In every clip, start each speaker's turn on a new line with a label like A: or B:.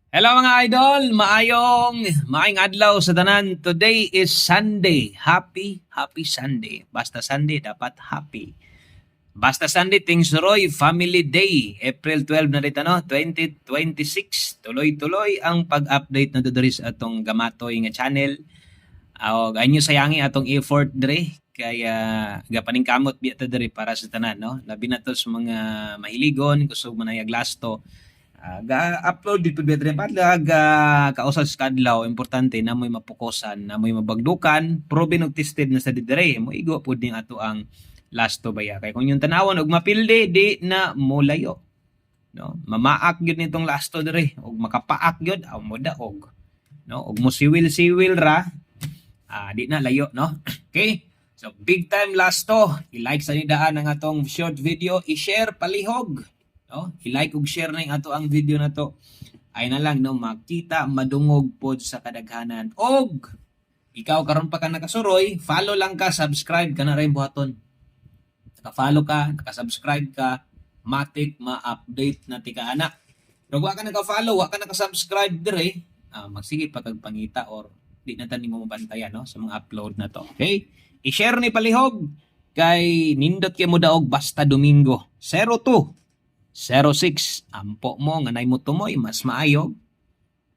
A: Hello mga idol, maayong adlaw sa tanan. Today is Sunday. Happy Sunday. Basta Sunday dapat happy. Basta Sunday Tingsuroy Family Day. April 12 na dito no, 2026. Tuloy-tuloy ang pag-update na diri sa atong gamatoy nga channel. O ganyo sayangi atong effort dire kaya gapaning kamot biya ta diri para sa tanan no. Labi na to sa mga mahiligon kusog manayag lasto. Ga-upload dito bedre padlag kausal sa kadlaw importante na mo'y mapukosan na mo'y mabagdukan proven og tested na sa didere mo igo pud ning ato ang last to baya kay kung yung tanawon og mapilde di na molayo no mamaak gyud nitong last to dire og makapaak gyud aw mo daog no og mo siwil ra di na layo no okay. So big time last to i-like sa nidaan ang atong short video i-share palihog no? I-like ug share na yung ato ang video na to. Ay na lang no makita madungog pod sa kadaghanan. Og ikaw karon pa ka nakasuroy, follow lang ka, subscribe ka na rin buhaton. Naka-follow ka, naka-subscribe ka, matik ma-update na tika ana. Pero wa ka naka-follow, wa ka naka-subscribe dire, magsige pa kag pangita or di na tani mo mabantayan no sa mga upload na to. Okay? I-share ni palihog kay nindot kay mo daog basta Domingo 02 06 ampo mo nga nay mo tumoy mas maayo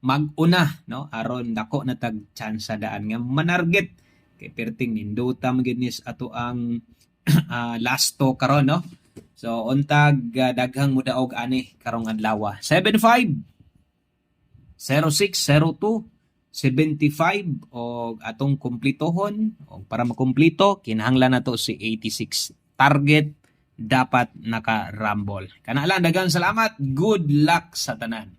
A: mag-una no aron dako na tag chance daan nga manarget kay perting ninduta maginis ato ang last to karon no so untag daghang mudaog ani karong adlaw 75 06 02 75 o atong kumplitohon o para makumpleto kinahanglan nato si 86 target dapat naka-rumble. Kana lang daghang salamat. Good luck sa tanan.